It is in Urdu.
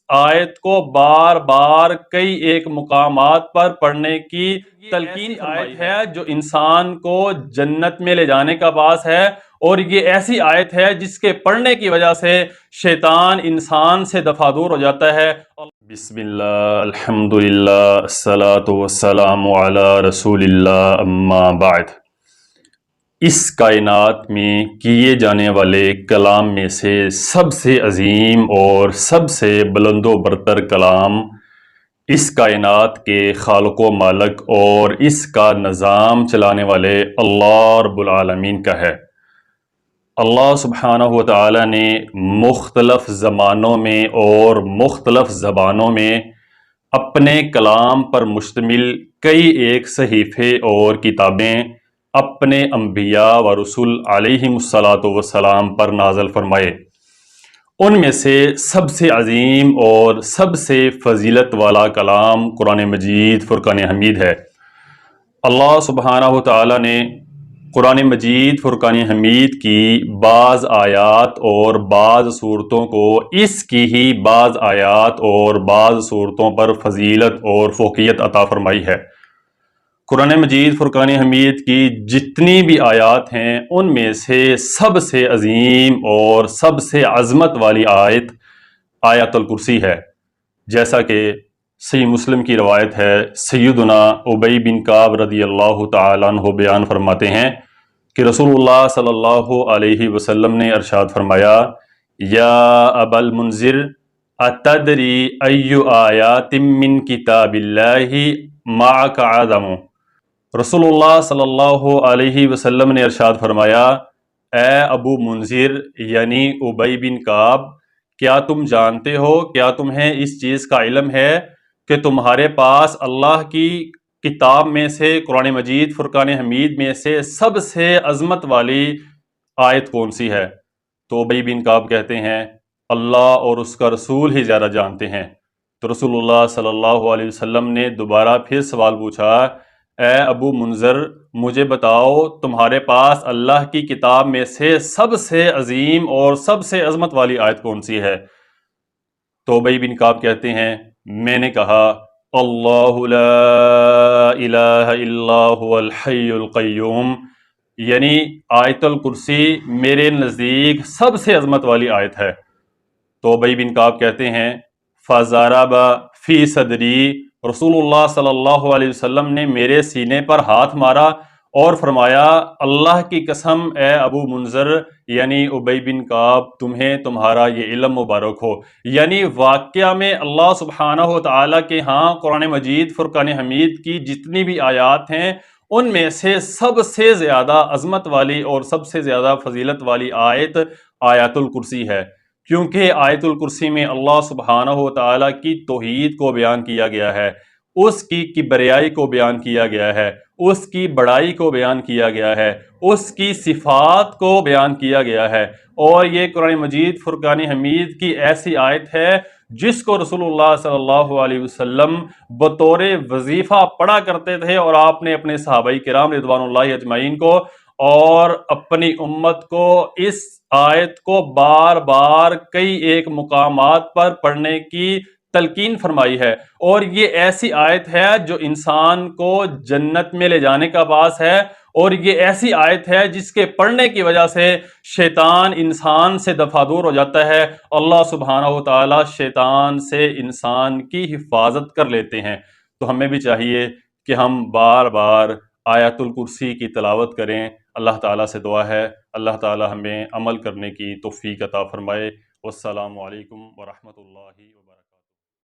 آیت کو بار بار کئی ایک مقامات پر پڑھنے کی تلقین آیت ہے جو انسان کو جنت میں لے جانے کا باعث ہے، اور یہ ایسی آیت ہے جس کے پڑھنے کی وجہ سے شیطان انسان سے دفع دور ہو جاتا ہے۔ بسم اللہ، الحمدللہ، الصلاۃ والسلام علی رسول اللہ، اما بعد۔ اس کائنات میں کیے جانے والے کلام میں سے سب سے عظیم اور سب سے بلند و برتر کلام اس کائنات کے خالق و مالک اور اس کا نظام چلانے والے اللہ رب العالمین کا ہے۔ اللہ سبحانہ و تعالی نے مختلف زمانوں میں اور مختلف زبانوں میں اپنے کلام پر مشتمل کئی ایک صحیفے اور کتابیں اپنے انبیاء و رسول علیہم الصلاۃ والسلام پر نازل فرمائے۔ ان میں سے سب سے عظیم اور سب سے فضیلت والا کلام قرآن مجید فرقان حمید ہے۔ اللہ سبحانہ و تعالی نے قرآن مجید فرقان حمید کی بعض آیات اور بعض صورتوں کو اس کی ہی بعض آیات اور بعض صورتوں پر فضیلت اور فوقیت عطا فرمائی ہے۔ قرآن مجید فرقان حمید کی جتنی بھی آیات ہیں ان میں سے سب سے عظیم اور سب سے عظمت والی آیت آیت الکرسی ہے، جیسا کہ صحیح مسلم کی روایت ہے۔ سیدنا ابی بن کعب رضی اللہ تعالیٰ عنہ بیان فرماتے ہیں کہ رسول اللہ صلی اللہ علیہ وسلم نے ارشاد فرمایا، یا ابا المنذر اتدری ای آیات من کتاب اللہ معک اعظم۔ رسول اللہ صلی اللہ علیہ وسلم نے ارشاد فرمایا، اے ابو منذر یعنی ابی بن کعب، کیا تم جانتے ہو، کیا تمہیں اس چیز کا علم ہے کہ تمہارے پاس اللہ کی کتاب میں سے قرآن مجید فرقان حمید میں سے سب سے عظمت والی آیت کون سی ہے؟ تو ابی بن کعب کہتے ہیں، اللہ اور اس کا رسول ہی زیادہ جانتے ہیں۔ تو رسول اللہ صلی اللہ علیہ وسلم نے دوبارہ پھر سوال پوچھا، اے ابو منذر، مجھے بتاؤ تمہارے پاس اللہ کی کتاب میں سے سب سے عظیم اور سب سے عظمت والی آیت کون سی ہے؟ تو ابی بن کعب کہتے ہیں، میں نے کہا، اللہ لا الہ الا هو الحی القیوم، یعنی آیت الکرسی میرے نزدیک سب سے عظمت والی آیت ہے۔ تو ابی بن کعب کہتے ہیں، فضرب فی صدری، رسول اللہ صلی اللہ علیہ وسلم نے میرے سینے پر ہاتھ مارا اور فرمایا، اللہ کی قسم اے ابو منذر یعنی ابی بن کعب، تمہیں تمہارا یہ علم مبارک ہو۔ یعنی واقعہ میں اللہ سبحانہ و تعالیٰ کے ہاں قرآن مجید فرقان حمید کی جتنی بھی آیات ہیں ان میں سے سب سے زیادہ عظمت والی اور سب سے زیادہ فضیلت والی آیت آیت الکرسی ہے، کیونکہ آیت الکرسی میں اللہ سبحانہ و تعالیٰ کی توحید کو بیان کیا گیا ہے، اس کی کبریائی کو بیان کیا گیا ہے، اس کی بڑائی کو بیان کیا گیا ہے، اس کی صفات کو بیان کیا گیا ہے۔ اور یہ قرآن مجید فرقان حمید کی ایسی آیت ہے جس کو رسول اللہ صلی اللہ علیہ وسلم بطور وظیفہ پڑھا کرتے تھے، اور آپ نے اپنے صحابہ کرام رضوان اللہ اجمعین کو اور اپنی امت کو اس آیت کو بار بار کئی ایک مقامات پر پڑھنے کی تلقین فرمائی ہے۔ اور یہ ایسی آیت ہے جو انسان کو جنت میں لے جانے کا باعث ہے، اور یہ ایسی آیت ہے جس کے پڑھنے کی وجہ سے شیطان انسان سے دفع دور ہو جاتا ہے۔ اللہ سبحانہ و تعالی شیطان سے انسان کی حفاظت کر لیتے ہیں۔ تو ہمیں بھی چاہیے کہ ہم بار بار آیت الکرسی کی تلاوت کریں۔ اللہ تعالیٰ سے دعا ہے اللہ تعالیٰ ہمیں عمل کرنے کی توفیق عطا فرمائے۔ والسلام علیکم ورحمۃ اللہ وبرکاتہ۔